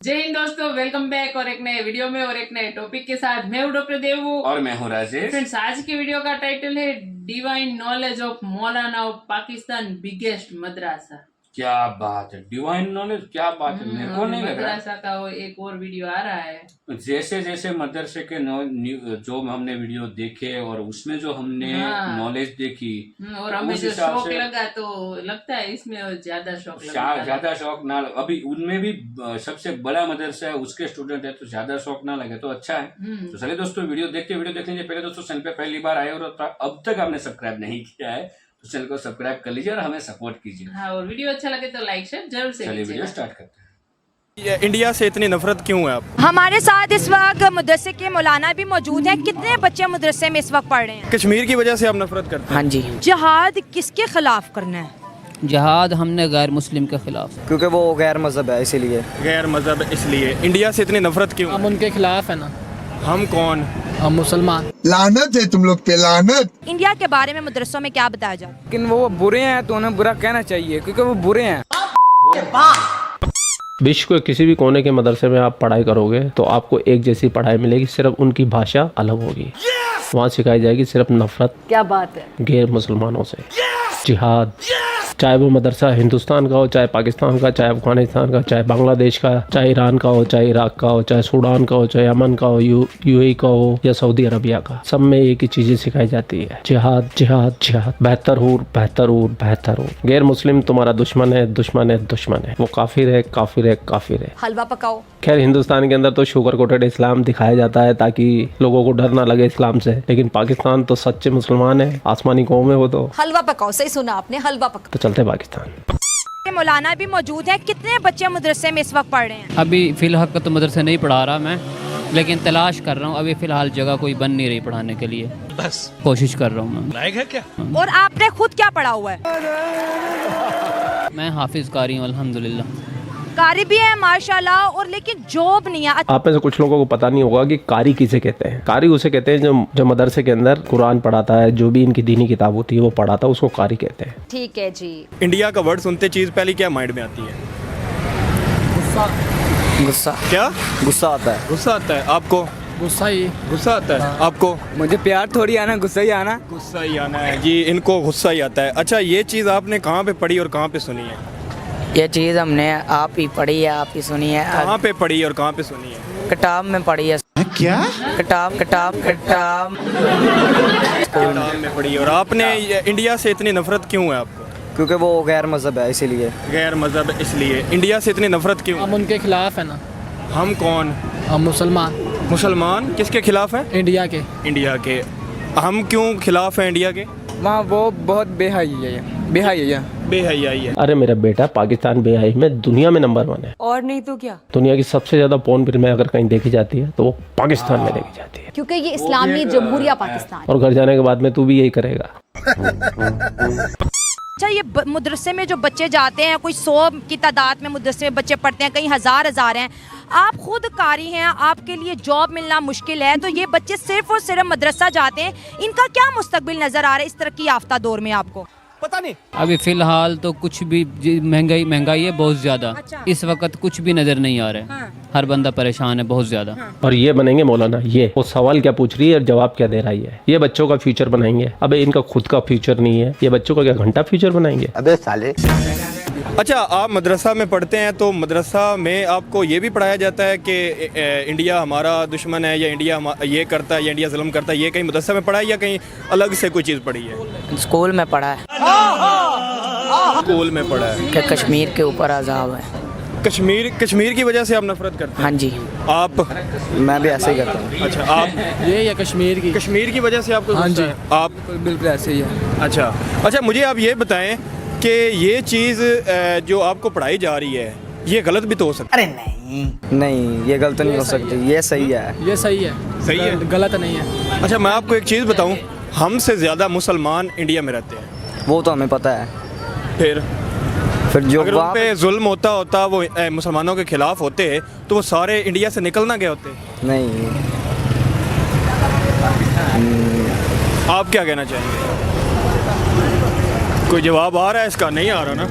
जय हिंद दोस्तों, welcome back और एक नए वीडियो में और एक नए टॉपिक के साथ। मैं हूँ डॉक्टर देवू और मैं हूँ राजेश। फ्रेंड्स, आज की वीडियो का टाइटल है divine knowledge of Maulana of Pakistan biggest मदरसा। क्या बात है, डिवाइन नॉलेज, क्या बात है। मेरे को नहीं लग रहा मदरसा का वो एक और वीडियो आ रहा है। जैसे जैसे मदरसे के जो हमने वीडियो देखे और उसमें जो हमने नॉलेज देखी और हमें जो शौक लगा तो लगता है इसमें ज्यादा शौक ज्यादा शौक ना अभी उनमें भी सबसे बड़ा मदरसा है, उसके स्टूडेंट है, तो ज्यादा शौक ना लगे तो अच्छा है। तो चलिए दोस्तों, वीडियो देख लीजिए। पहले दोस्तों चैनल पे पहली बार आए और अब तक आपने सब्सक्राइब नहीं किया है तो चैनल को सब्सक्राइब कर लीजिए और हमें सपोर्ट कीजिए। हाँ, और वीडियो अच्छा लगे तो लाइक शेयर जरूर से चलिए वीडियो स्टार्ट करते हैं। इंडिया से इतनी नफरत क्यों है आप? हमारे साथ इस वक्त मदरसे के मौलाना भी मौजूद हैं। कितने बच्चे मदरसे में इस वक्त पढ़ रहे हैं? कश्मीर की वजह से आप नफरत करते हैं? हाँ जी। जिहाद किसके खिलाफ करना है? जिहाद हमने गैर मुस्लिम के खिलाफ, क्योंकि वो गैर मजहब है इसीलिए। गैर मजहब इसलिए। इंडिया से इतनी नफरत क्यों? हम उनके खिलाफ है ना। हम कौन? हम मुसलमान। लानत है तुम लोग पे, लानत। इंडिया के बारे में मदरसों में क्या बताया जाए? लेकिन वो बुरे हैं तो उन्हें बुरा कहना चाहिए क्योंकि वो बुरे हैं। विश्व के किसी भी कोने के मदरसे में आप पढ़ाई करोगे तो आपको एक जैसी पढ़ाई मिलेगी, सिर्फ उनकी भाषा अलग होगी। वहाँ सिखाई जाएगी सिर्फ नफरत। क्या बात है? गैर मुसलमानों से, जिहाद। चाहे वो मदरसा हिंदुस्तान का हो, चाहे पाकिस्तान का, चाहे अफगानिस्तान का, चाहे बांग्लादेश का, चाहे ईरान का हो, चाहे इराक का हो, चाहे सूडान का हो, चाहे अमन का हो, यूएई का हो या सऊदी अरबिया का, सब में एक ही चीजें सिखाई जाती है, जिहाद जिहाद जिहाद। बेहतर हो, बेहतर हो, बेहतर हो। गैर मुस्लिम तुम्हारा दुश्मन है, दुश्मन है, दुश्मन है। वो काफिर है, काफिर है, काफिर है। हलवा पकाओ। खैर, हिंदुस्तान के अंदर तो शुगर कोटेड इस्लाम दिखाया जाता है ताकि लोगों को डर ना लगे इस्लाम से, लेकिन पाकिस्तान तो सच्चे मुसलमान है, आसमानी कौम है वो तो। हलवा पकाओ, सही सुना आपने, हलवा पकाओ। तो चलते पाकिस्तान। मौलाना भी मौजूद है। कितने बच्चे मदरसे में इस वक्त पढ़ रहे हैं? अभी फिलहाल तो मदरसे नहीं पढ़ा रहा मैं, लेकिन तलाश कर रहा हूँ। अभी फिलहाल जगह कोई बन नहीं रही पढ़ाने के लिए, बस कोशिश कर रहा हूँ मैं। लायक है क्या? और आपने खुद क्या पढ़ा हुआ है? मैं हाफिज कारी हूँ अल्हम्दुलिल्लाह। कारी भी है माशाल्लाह, और लेकिन जॉब नहीं है। आप में से कुछ लोगों को पता नहीं होगा कि कारी किसे कहते हैं। कारी उसे कहते हैं जो मदरसे के अंदर कुरान पढ़ाता है, जो भी इनकी दीनी किताब होती है वो पढ़ाता है, उसको कारी कहते हैं। ठीक है जी। इंडिया का वर्ड सुनते चीज पहली क्या माइंड में आती है? गुस्सा। क्या? गुस्सा आता है। गुस्सा आता है आपको? गुस्सा ही। गुस्सा आता है आपको? मुझे प्यार थोड़ी आना, गुस्सा ही आना। गुस्सा ही आना है जी, इनको गुस्सा ही आता है। अच्छा, ये चीज आपने कहाँ पे पढ़ी और कहाँ पे सुनी है? ये चीज़ हमने आप ही पढ़ी है, आप ही सुनी है। कहाँ पे पढ़ी और कहाँ पे सुनी है? किताब में पढ़ी है। क्या? किताब में पढ़ी। और आपने इंडिया से इतनी नफरत क्यों है आपको? क्योंकि वो गैर मजहब है इसीलिए। गैर मजहब इसलिए। इंडिया से इतनी नफरत क्यों? हम उनके खिलाफ है ना। हम कौन? हम मुसलमान। मुसलमान किसके खिलाफ है? इंडिया के। इंडिया के। हम क्यों खिलाफ हैं इंडिया के? वहाँ वो बहुत बेहयाई है, बेहयाई है। बेहयाई है। अरे मेरा बेटा, पाकिस्तान बेहयाई में दुनिया में नंबर 1 है। और नहीं तो क्या? दुनिया की सबसे ज्यादा पोर्न फिल्में अगर कहीं देखी जाती है तो वो पाकिस्तान में देखी जाती है, क्योंकि ये इस्लामी जमहूरिया पाकिस्तान। और घर जाने के बाद में तू भी यही करेगा। अच्छा, ये मदरसे में जो बच्चे जाते हैं, कोई 100 की तादाद में मदरसे में बच्चे पढ़ते हैं, कहीं हजार हैं। आप खुद कारी हैं, आपके लिए जॉब मिलना मुश्किल है, तो ये बच्चे सिर्फ और सिर्फ मदरसा जाते हैं। इनका क्या मुस्तकबिल नजर आ रहा है इस तरक्की याफ्ता दौर में आपको? पता नहीं। अभी फिलहाल तो कुछ भी महंगाई है बहुत ज़्यादा। अच्छा। इस वक्त कुछ भी नज़र नहीं आ रहा है। हाँ। हर बंदा परेशान है बहुत ज़्यादा। और ये बनेंगे मौलाना। ये वो सवाल क्या पूछ रही है और जवाब क्या दे रही है। ये बच्चों का फ्यूचर बनाएंगे। अबे इनका खुद का फ्यूचर नहीं है, ये बच्चों का क्या घंटा फ्यूचर बनाएंगे? अबे साले। अच्छा, आप मदरसा में पढ़ते हैं तो मदरसा में आपको ये भी पढ़ाया जाता है कि इंडिया हमारा दुश्मन है, या इंडिया ये करता है, या इंडिया जुल्म करता है। ये कहीं मदरसा में पढ़ा है या कहीं अलग से कोई चीज़ पढ़ी है? स्कूल में पढ़ा है। स्कूल में पढ़ा है कि कश्मीर के ऊपर अज़ाब है। कश्मीर की वजह से आप नफरत करते हैं? हाँ जी। आप? मैं भी ऐसे ही करता हूँ। अच्छा, आप? ये या कश्मीर की वजह से आपको हाँ गुस्सा जी। है? आप? बिल्कुल ऐसे ही है। अच्छा, मुझे आप ये बताएं कि ये चीज़ जो आपको पढ़ाई जा रही है ये गलत भी तो हो सकती है? अरे नहीं, ये गलत नहीं हो सकती, ये सही है। ये सही है। सही है? गलत नहीं है। अच्छा, मैं आपको एक चीज़ बताऊं, हमसे ज़्यादा मुसलमान इंडिया में रहते हैं। वो तो हमें पता है। फिर जो अगर उन पे जुल्म होता वो मुसलमानों के खिलाफ होते तो वो सारे इंडिया से निकल ना गए होते? नहीं। आप क्या कहना चाहेंगे? कोई जवाब आ रहा है इसका? नहीं आ रहा ना।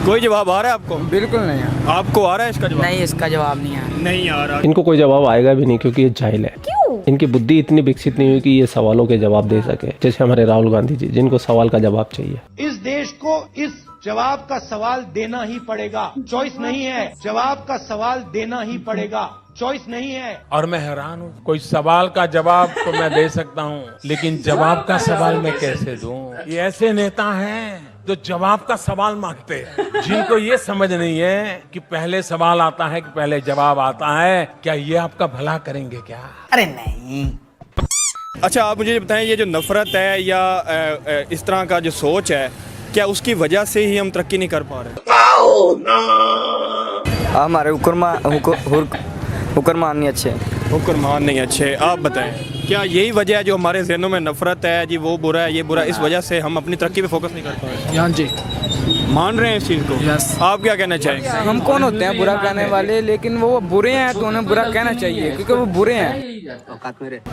कोई जवाब आ रहा है आपको? बिल्कुल नहीं है। आपको आ रहा है इसका जवाब? नहीं, इसका जवाब नहीं है। नहीं आ रहा। इनको कोई जवाब आएगा भी नहीं क्योंकि ये जाहिल है। क्यों? इनकी बुद्धि इतनी विकसित नहीं हुई कि ये सवालों के जवाब दे सके, जैसे हमारे राहुल गांधी जी, जिनको सवाल का जवाब चाहिए। इस देश को इस जवाब का सवाल देना ही पड़ेगा, चॉइस नहीं है। जवाब का सवाल देना ही पड़ेगा, चॉइस नहीं है। और मैं हैरान हूँ, कोई सवाल का जवाब तो मैं दे सकता हूँ, लेकिन जवाब का सवाल मैं कैसे दूं? ये ऐसे नेता हैं जो जवाब का सवाल मांगते हैं, जिनको ये समझ नहीं है कि पहले सवाल आता है कि पहले जवाब आता है। क्या ये आपका भला करेंगे क्या? अरे नहीं। अच्छा, आप मुझे ये बताएं, ये जो नफरत है या इस तरह का जो सोच है, क्या उसकी वजह से ही हम तरक्की नहीं कर पा रहे? हमारे हुक्मरान नहीं अच्छे। हुक्मरान नहीं अच्छे। आप बताएं, क्या यही वजह है जो हमारे जहनों में नफरत है, जी वो बुरा है, ये बुरा है, इस वजह से हम अपनी तरक्की पे फोकस नहीं कर पा रहे? हाँ जी। मान रहे हैं इस चीज़ को? यस। आप क्या कहना चाहेंगे? हम कौन होते हैं बुरा कहने वाले, लेकिन वो बुरे हैं तो उन्हें बुरा कहना चाहिए क्योंकि वो बुरे हैं।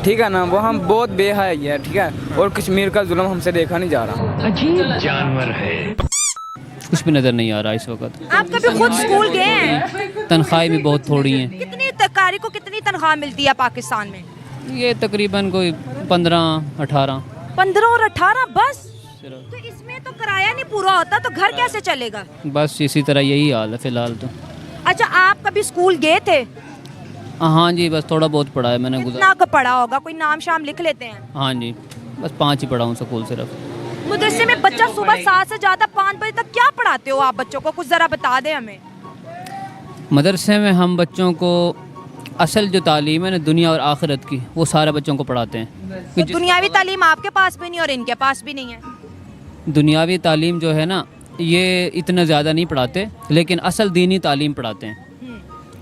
ठीक है ना, वो हम बहुत बेहया है, ठीक है। और कश्मीर का जुल्म हमसे देखा नहीं जा रहा। कुछ भी नज़र नहीं आ रहा इस वक्त। आप कभी खुद स्कूल गए हैं? तनख्वाहें भी बहुत थोड़ी हैं। कितनी कारी को कितनी तनख्वाह मिलती है पाकिस्तान में? ये तकरीबन कोई 15-18। 15 और 18 बस? तो इसमें तो किराया नहीं पूरा होता, तो घर कैसे चलेगा? बस इसी तरह यही हाल है फिलहाल तो। अच्छा, आप कभी स्कूल गए थे? हाँ जी, बस थोड़ा बहुत पढ़ा है मैंने। कितना का पढ़ा होगा? कोई नाम शाम लिख लेते हैं? हाँ जी, बस 5 ही पढ़ा हूँ स्कूल सिर्फ। मदरसे में बच्चा सुबह 7 से ज़्यादा 5 बजे तक क्या पढ़ाते हो आप बच्चों को? कुछ ज़रा बता दें हमें। मदरसे में हम बच्चों को असल जो तालीम है ना दुनिया और आखिरत की, वो सारे बच्चों को पढ़ाते हैं। तो दुनियावी तालीम आपके पास भी नहीं और इनके पास भी नहीं है। दुनियावी तालीम जो है ना, ये इतना ज़्यादा नहीं पढ़ाते, लेकिन असल दीनी तालीम पढ़ाते हैं।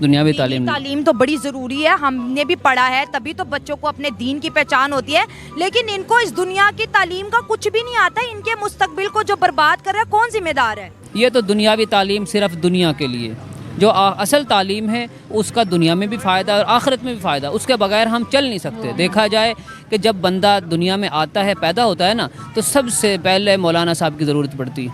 दुनियावी तालीम तो बड़ी ज़रूरी है, हमने भी पढ़ा है, तभी तो बच्चों को अपने दीन की पहचान होती है। लेकिन इनको इस दुनिया की तालीम का कुछ भी नहीं आता। इनके मुस्तकबिल को जो बर्बाद कर रहा है, कौन जिम्मेदार है? ये तो दुनियावी तालीम सिर्फ दुनिया के लिए, जो असल तालीम है उसका दुनिया में भी फ़ायदा और आखिरत में भी फ़ायदा। उसके बगैर हम चल नहीं सकते। देखा जाए कि जब बंदा दुनिया में आता है, पैदा होता है ना, तो सबसे पहले मौलाना साहब की ज़रूरत पड़ती है।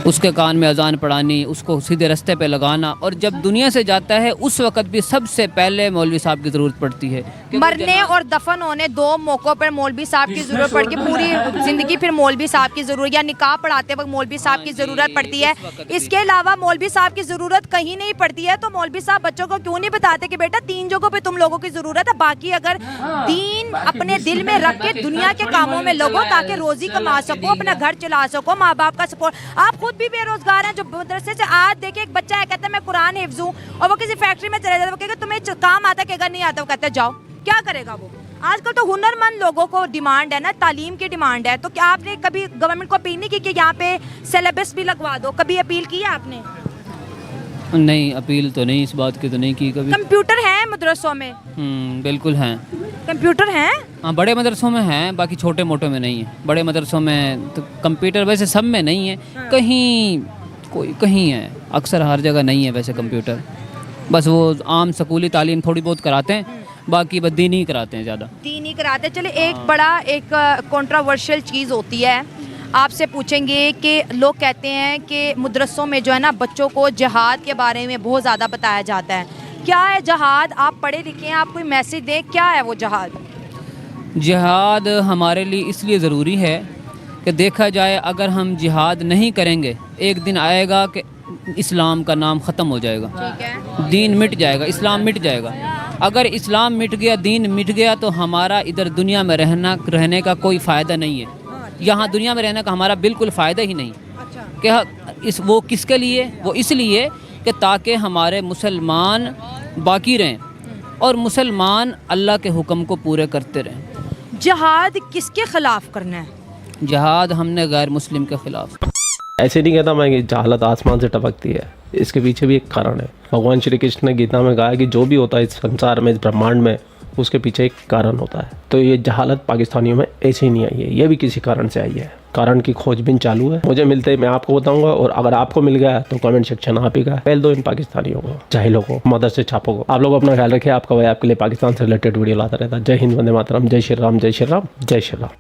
उसके कान में अजान पढ़ानी, उसको सीधे रास्ते पे लगाना, और जब दुनिया से जाता है उस वक़्त भी सबसे पहले मौलवी साहब की ज़रूरत पड़ती है। मरने और दफन होने 2 मौक़ों पर मौलवी साहब की ज़रूरत पड़ती है। पूरी ज़िंदगी फिर मौलवी साहब की ज़रूरत, या निकाह पढ़ाते वक्त मौलवी साहब की ज़रूरत पड़ती है। इसके अलावा मौलवी साहब की ज़रूरत कहीं नहीं पड़ती है। तो मौलवी साहब बच्चों को क्यों नहीं बताते कि बेटा 3 जगहों पर तुम लोगों की ज़रूरत है, बाकी अगर दीन अपने दिल में रख के दुनिया के कामों में लगो ताकि रोज़ी कमा सको, अपना घर चला सको, माँ बाप का सपोर्ट। आप खुद भी बेरोजगार हैं। जो मदरसे से आज देखे एक बच्चा है, कहता है मैं कुरान हिफ्ज़ हूँ, और वो किसी फैक्ट्री में चले जाता है, वो कहेगा तुम्हें काम आता है, नहीं आता, वो कहते हैं जाओ। क्या करेगा वो? आजकल तो हुनरमंद लोगों को डिमांड है ना, तालीम की डिमांड है। तो क्या आपने कभी गवर्नमेंट को अपील नहीं की कि यहाँ पे सिलेबस भी लगवा दो? कभी अपील की है आपने? नहीं, अपील तो नहीं, इस बात की तो नहीं की कभी। कंप्यूटर है मदरसों में? बिल्कुल हैं। कंप्यूटर हैं? हाँ, बड़े मदरसों में हैं, बाकी छोटे मोटे में नहीं है। बड़े मदरसों में तो कंप्यूटर वैसे सब में नहीं है, कहीं है, अक्सर हर जगह नहीं है वैसे कंप्यूटर। बस वो आम स्कूली तालीम थोड़ी बहुत कराते हैं, बाकी बस दीनी ही कराते हैं ज़्यादा। दीनी कराते हैं। चले एक कंट्रोवर्शियल चीज़ होती है, आपसे पूछेंगे कि लोग कहते हैं कि मदरसों में जो है ना बच्चों को जिहाद के बारे में बहुत ज़्यादा बताया जाता है। क्या है जिहाद? आप पढ़े लिखे हैं, आप कोई मैसेज दें, क्या है वो जिहाद? जिहाद हमारे लिए इसलिए ज़रूरी है कि देखा जाए अगर हम जिहाद नहीं करेंगे, एक दिन आएगा कि इस्लाम का नाम ख़त्म हो जाएगा, दीन मिट जाएगा, इस्लाम मिट जाएगा। अगर इस्लाम मिट गया, दीन मिट गया, तो हमारा इधर दुनिया में रहने का कोई फ़ायदा नहीं है। यहाँ दुनिया में रहने का हमारा बिल्कुल फ़ायदा ही नहीं। कि वो किसके लिए? वो इसलिए कि ताकि हमारे मुसलमान बाकी रहें और मुसलमान अल्लाह के हुक्म को पूरे करते रहें। जिहाद किसके ख़िलाफ़ करना है? जिहाद हमने गैर मुस्लिम के ख़िलाफ़। ऐसे नहीं कहता मैं कि जहालत आसमान से टपकती है, इसके पीछे भी एक कारण है। भगवान श्री कृष्ण ने गीता में कहा कि जो भी होता है इस संसार में, इस ब्रह्मांड में, उसके पीछे एक कारण होता है। तो ये जहालत पाकिस्तानियों में ऐसे ही नहीं आई है, ये भी किसी कारण से आई है। कारण की खोजबीन चालू है, मुझे मिलते ही मैं आपको बताऊंगा, और अगर आपको मिल गया तो कमेंट सेक्शन आप ही का पहल दो इन पाकिस्तानियों को, जाहिलों को, मदरसे छापों को। आप लोग अपना ख्याल रखिए। आपका भाई आपके लिए पाकिस्तान से रिलेटेड वीडियो लाता रहता है। जय हिंद, वंदे मातरम, जय श्री राम, जय श्री राम, जय श्री राम।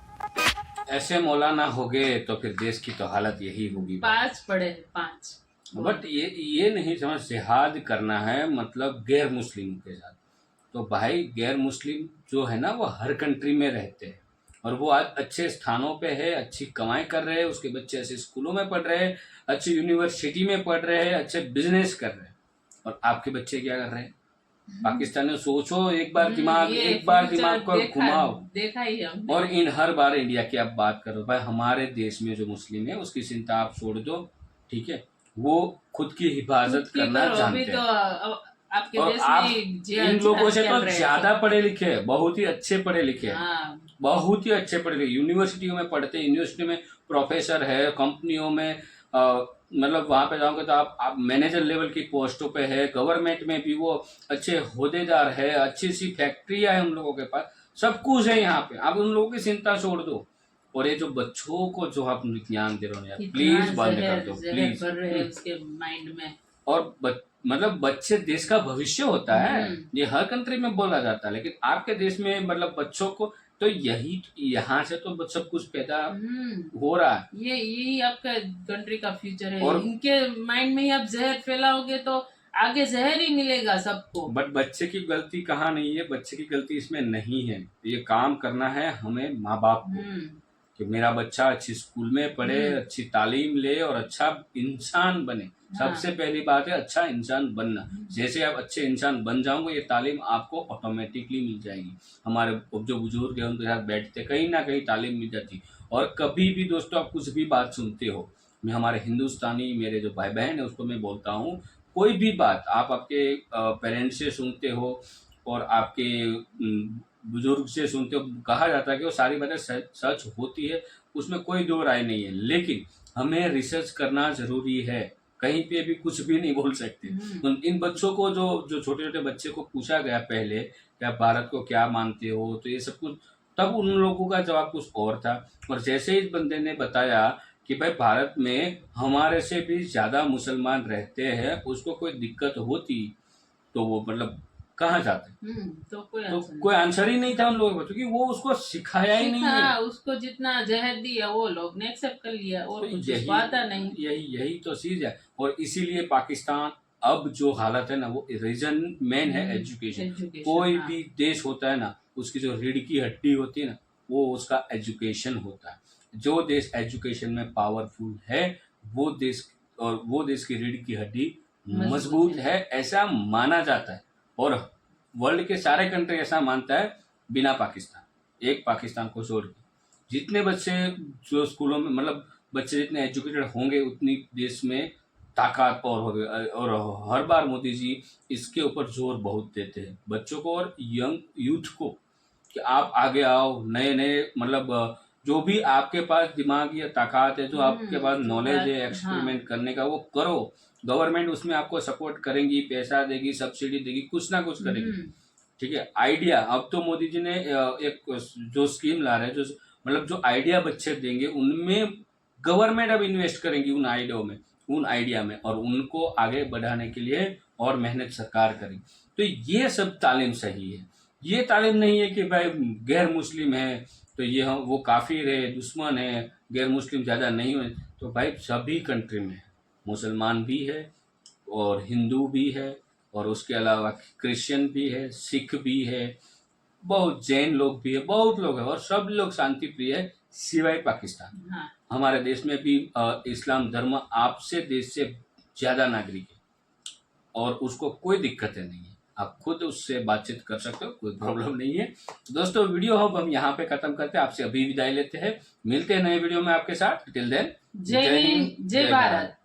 ऐसे मौलाना हो गए तो फिर देश की तो हालत यही होगी। 5 पढ़े, 5। बट ये नहीं समझ, जिहाद करना है मतलब गैर मुस्लिमों के साथ। तो भाई गैर मुस्लिम जो है ना वो हर कंट्री में रहते हैं और वो आज अच्छे स्थानों पे है, अच्छी कमाई कर रहे हैं, उसके बच्चे ऐसे स्कूलों में पढ़ रहे हैं, अच्छी यूनिवर्सिटी में पढ़ रहे हैं, अच्छे बिजनेस कर रहे हैं। और आपके बच्चे क्या कर रहे हैं? पाकिस्तान में सोचो, एक बार दिमाग को घुमाओ। देखा ही हमने। और इन हर बार इंडिया की आप बात करो, भाई हमारे देश में जो मुस्लिम है उसकी चिंता आप छोड़ दो, ठीक है, वो खुद की हिफाजत करना जानते हैं। आपके और देश आप में इन लोगों से तो ज्यादा पढ़े लिखे हैं, बहुत ही अच्छे पढ़े लिखे हैं, बहुत ही अच्छे पढ़े लिखे, यूनिवर्सिटियों में पढ़ते हैं, यूनिवर्सिटी में प्रोफेसर है, कंपनियों में मतलब वहां पे जाओगे तो आप मैनेजर लेवल की पोस्टों पे है, गवर्नमेंट में भी वो अच्छे होदेदार है, अच्छी सी फैक्ट्रियां है उन लोगों के पास, सब कुछ है यहाँ पे। आप उन लोगों की चिंता छोड़ दो। और ये जो बच्चों को जो आप ज्ञान दे रहे हो यार, प्लीज बंद कर दो प्लीज। उसके माइंड में। और मतलब बच्चे देश का भविष्य होता है, ये हर कंट्री में बोला जाता है, लेकिन आपके देश में मतलब बच्चों को तो यही यहाँ से तो सब कुछ पैदा हो रहा है। यही आपका कंट्री का फ्यूचर है। और इनके माइंड में ही आप जहर फैलाओगे तो आगे जहर ही मिलेगा सबको। बट बच्चे की गलती कहाँ नहीं है, बच्चे की गलती इसमें नहीं है। ये काम करना है हमें माँ बाप को कि मेरा बच्चा अच्छी स्कूल में पढ़े, अच्छी तालीम ले और अच्छा इंसान बने। सबसे पहली बात है अच्छा इंसान बनना। जैसे आप अच्छे इंसान बन जाओगे ये तालीम आपको ऑटोमेटिकली मिल जाएगी। हमारे जो बुजुर्ग हैं उनके साथ बैठते कहीं ना कहीं तालीम मिल जाती। और कभी भी दोस्तों आप कुछ भी बात सुनते हो, मैं हमारे हिंदुस्तानी मेरे जो भाई बहन है उसको मैं बोलता हूँ, कोई भी बात आप आपके पेरेंट्स से सुनते हो और आपके बुजुर्ग से सुनते हो, कहा जाता है कि वो सारी बातें सच होती है, उसमें कोई दो राय नहीं है। लेकिन हमें रिसर्च करना जरूरी है, कहीं पे भी कुछ भी नहीं बोल सकते। तो इन बच्चों को जो छोटे छोटे बच्चे को पूछा गया पहले कि आप भारत को क्या मानते हो, तो ये सब कुछ तब उन लोगों का जवाब कुछ और था। और जैसे इस बंदे ने बताया कि भाई भारत में हमारे से भी ज्यादा मुसलमान रहते हैं, उसको कोई दिक्कत होती तो वो मतलब कहाँ जाते? तो कोई आंसर ही नहीं था उन लोगों को, क्योंकि वो उसको सिखाया ही नहीं है। उसको जितना जहर दिया वो लोग ने एक्सेप्ट कर लिया और तो कुछ बात नहीं। यही तो चीज है। और इसीलिए पाकिस्तान अब जो हालत है ना, वो रीजन मेन है एजुकेशन। कोई भी देश होता है ना, उसकी जो रीढ़ की हड्डी होती है ना, वो उसका एजुकेशन होता है। जो देश एजुकेशन में पावरफुल है वो देश की रीढ़ की हड्डी मजबूत है, ऐसा माना जाता है। और वर्ल्ड के सारे कंट्री ऐसा मानता है बिना पाकिस्तान, एक पाकिस्तान को छोड़ के। जितने बच्चे जो स्कूलों में मतलब बच्चे जितने एजुकेटेड होंगे उतनी देश में ताकत और होगी। और हर बार मोदी जी इसके ऊपर जोर बहुत देते हैं बच्चों को और यंग यूथ को कि आप आगे आओ, नए नए मतलब जो भी आपके पास दिमाग या ताकत है, जो आपके पास नॉलेज है एक्सपेरिमेंट करने का, वो करो। गवर्नमेंट उसमें आपको सपोर्ट करेंगी, पैसा देगी, सब्सिडी देगी, कुछ ना कुछ करेगी, ठीक है। आइडिया अब तो मोदी जी ने एक जो स्कीम ला रहे हैं, जो मतलब जो आइडिया बच्चे देंगे उनमें गवर्नमेंट अब इन्वेस्ट करेंगी उन आइडिया में और उनको आगे बढ़ाने के लिए और मेहनत सरकार करेगी। तो ये सब तालीम सही है। ये तालीम नहीं है कि भाई गैर मुस्लिम है तो ये वो काफिर है, दुश्मन है, गैर मुस्लिम ज्यादा नहीं है। तो भाई सभी कंट्री में मुसलमान भी है और हिंदू भी है और उसके अलावा क्रिश्चियन भी है, सिख भी है, बहुत जैन लोग भी है, बहुत लोग है और सब लोग शांति प्रिय है सिवाय पाकिस्तान। हमारे देश में भी इस्लाम धर्म आपसे देश से ज्यादा नागरिक है और उसको कोई दिक्कतें नहीं है। आप खुद उससे बातचीत कर सकते हो, कोई प्रॉब्लम नहीं है। दोस्तों वीडियो हम यहाँ पे खत्म करते हैं, आपसे अभी विदाई लेते हैं। मिलते हैं नए वीडियो में आपके साथ। टिल देन जय हिंद, जय भारत।